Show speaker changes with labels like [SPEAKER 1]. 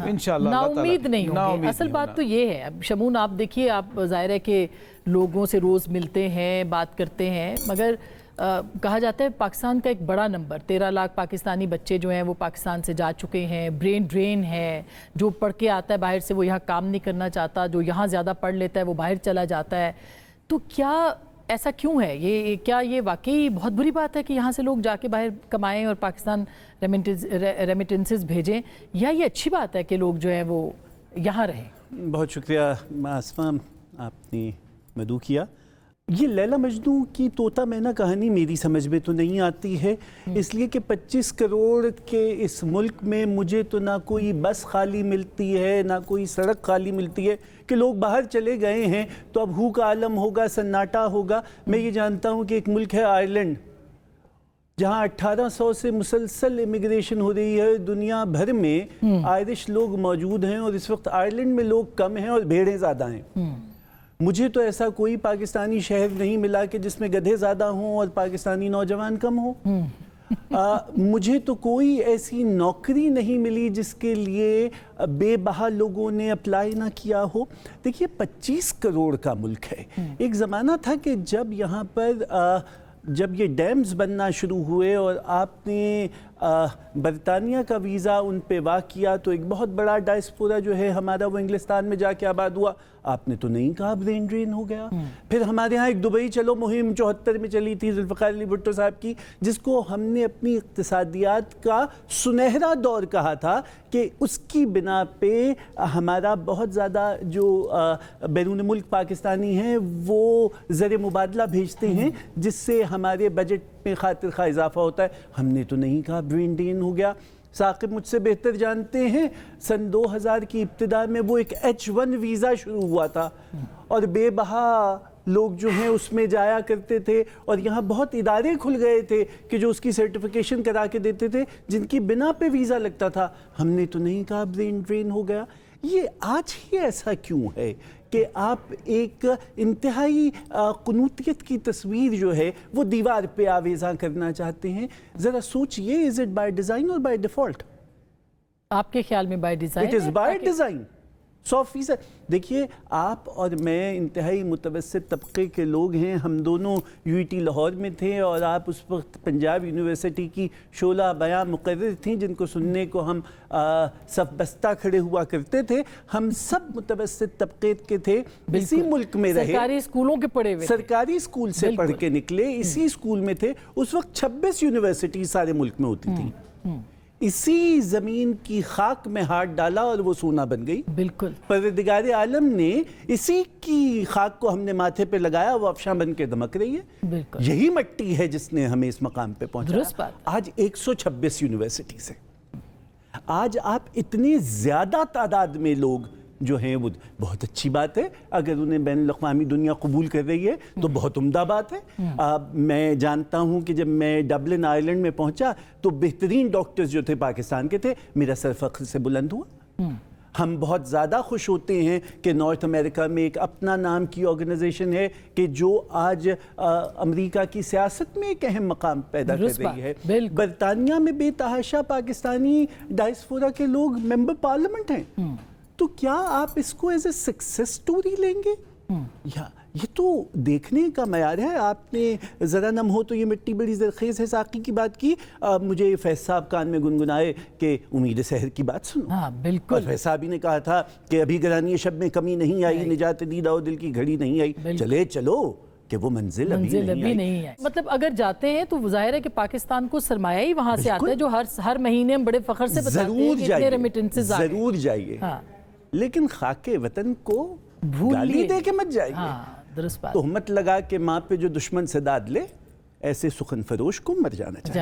[SPEAKER 1] انشاءاللہ
[SPEAKER 2] نا امید نہیں ہوں گے. اصل بات تو یہ ہے. اب شمون آپ دیکھیے، آپ ظاہر ہے کہ لوگوں سے روز ملتے ہیں، بات کرتے ہیں، مگر کہا جاتا ہے پاکستان کا ایک بڑا نمبر 13 لاکھ پاکستانی بچے جو ہیں وہ پاکستان سے جا چکے ہیں. برین ڈرین ہے، جو پڑھ کے آتا ہے باہر سے وہ یہاں کام نہیں کرنا چاہتا، جو یہاں زیادہ پڑھ لیتا ہے وہ باہر چلا جاتا ہے. تو کیا ایسا کیوں ہے؟ کیا یہ واقعی بہت بری بات ہے کہ یہاں سے لوگ جا کے باہر کمائیں اور پاکستان ریمیٹنسز بھیجیں، یا یہ اچھی بات ہے کہ لوگ جو ہیں وہ یہاں رہیں؟
[SPEAKER 1] بہت شکریہ آسماں، آپ نے مدعو کیا. یہ لیلا مجنو کی طوطا مینا کہانی میری سمجھ میں تو نہیں آتی ہے، اس لیے کہ 25 کروڑ کے اس ملک میں مجھے تو نہ کوئی بس خالی ملتی ہے، نہ کوئی سڑک خالی ملتی ہے کہ لوگ باہر چلے گئے ہیں تو اب ہو کا عالم ہوگا، سناٹا ہوگا. میں یہ جانتا ہوں کہ ایک ملک ہے آئرلینڈ، جہاں 1800 سے مسلسل امیگریشن ہو رہی ہے. دنیا بھر میں آئرش لوگ موجود ہیں اور اس وقت آئرلینڈ میں لوگ کم ہیں اور بھیڑیں زیادہ ہیں. مجھے تو ایسا کوئی پاکستانی شہر نہیں ملا کہ جس میں گدھے زیادہ ہوں اور پاکستانی نوجوان کم ہوں. مجھے تو کوئی ایسی نوکری نہیں ملی جس کے لیے بے بہا لوگوں نے اپلائی نہ کیا ہو. دیکھیے 25 کروڑ کا ملک ہے. ایک زمانہ تھا کہ جب یہاں پر جب یہ ڈیمز بننا شروع ہوئے اور آپ نے برطانیہ کا ویزا ان پہ واقع کیا تو ایک بہت بڑا ڈائسپورا جو ہے ہمارا وہ انگلستان میں جا کے آباد ہوا. آپ نے تو نہیں کہا برین ڈرین ہو گیا. پھر ہمارے ہاں ایک دبئی چلو مہم 74 میں چلی تھی ذوالفقار علی بھٹو صاحب کی، جس کو ہم نے اپنی اقتصادیات کا سنہرا دور کہا تھا کہ اس کی بنا پہ ہمارا بہت زیادہ جو بیرون ملک پاکستانی ہیں وہ زر مبادلہ بھیجتے ہیں جس سے ہمارے بجٹ میں خاطر خواہ اضافہ ہوتا ہے. ہم نے تو نہیں کہا برین ڈرین ہو گیا. ثاقب مجھ سے بہتر جانتے ہیں سن 2000 کی ابتدا میں وہ ایک H1 ویزا شروع ہوا تھا اور بے بہا لوگ جو ہیں اس میں جایا کرتے تھے اور یہاں بہت ادارے کھل گئے تھے کہ جو اس کی سرٹیفیکیشن کرا کے دیتے تھے جن کی بنا پہ ویزا لگتا تھا. ہم نے تو نہیں کہا برین ڈرین ہو گیا. یہ آج ہی ایسا کیوں ہے کہ آپ ایک انتہائی قنوطیت کی تصویر جو ہے وہ دیوار پہ آویزاں کرنا چاہتے ہیں؟ ذرا سوچئے، از اٹ بائی ڈیزائن اور بائی ڈیفالٹ؟
[SPEAKER 2] آپ کے خیال میں by design?
[SPEAKER 1] It is by design 100%. دیکھیے آپ اور میں انتہائی متوسط طبقے کے لوگ ہیں. ہم دونوں UET لاہور میں تھے اور آپ اس وقت پنجاب یونیورسٹی کی شعلہ بیاں مقرر تھیں جن کو سننے کو ہم صف بستہ کھڑے ہوا کرتے تھے. ہم سب متوسط طبقے کے تھے، اسی ملک میں رہے،
[SPEAKER 2] سرکاری اسکولوں کے پڑھے ہوئے،
[SPEAKER 1] سرکاری اسکول سے پڑھ کے نکلے، اسی اسکول میں تھے. اس وقت 26 یونیورسٹی سارے ملک میں ہوتی تھیں. اسی زمین کی خاک میں ہاتھ ڈالا اور وہ سونا بن گئی. بالکل. پروردگار عالم نے اسی کی خاک کو ہم نے ماتھے پہ لگایا، وہ افشاں بن کے دمک رہی ہے. بالکل. یہی مٹی ہے جس نے ہمیں اس مقام پہ پہنچایا. آج 126 یونیورسٹی سے آج آپ اتنی زیادہ تعداد میں لوگ جو ہیں وہ بہت اچھی بات ہے. اگر انہیں بین الاقوامی دنیا قبول کر رہی ہے تو بہت عمدہ بات ہے. میں جانتا ہوں کہ جب میں ڈبلن آئرلینڈ میں پہنچا تو بہترین ڈاکٹرز جو تھے پاکستان کے تھے. میرا سر فخر سے بلند ہوا. ہم بہت زیادہ خوش ہوتے ہیں کہ نارتھ امریکہ میں ایک اپنا نام کی آرگنائزیشن ہے کہ جو آج امریکہ کی سیاست میں ایک اہم مقام پیدا کر رہی ہے. برطانیہ میں بے تحاشا پاکستانی ڈائسپورا کے لوگ ممبر پارلیمنٹ ہیں. تو کیا آپ اس کو ایز اے سکسیس سٹوری لیں گے؟ یہ تو دیکھنے کا معیار ہے. آپ نے ذرا نم ہو تو یہ مٹی بڑی زرخیز ہے ساقی کی بات کی. مجھے فیض صاحب کان میں گنگنائے کہ امید سحر کی بات سنو. ہاں بالکل. اور فیض صاحب ہی نے کہا تھا کہ ابھی گرانی شب میں کمی نہیں آئی، نجات دیدہ و دل کی گھڑی نہیں آئی. چلے چلو کہ وہ منزل ابھی نہیں آئی.
[SPEAKER 2] مطلب اگر جاتے ہیں تو ظاہر ہے کہ پاکستان کو سرمایہ ہی وہاں سے آتا ہے جو ہر مہینے ہم بڑے فخر سے بتاتے ہیں کہ اتنے ریمیٹنسز آئے.
[SPEAKER 1] ضرور جائیے، لیکن خاک وطن کو گالی دے کے مت جائیے. تہمت لگا کے ماں پہ جو دشمن سے داد لے، ایسے سخن فروش کو مر جانا چاہیے.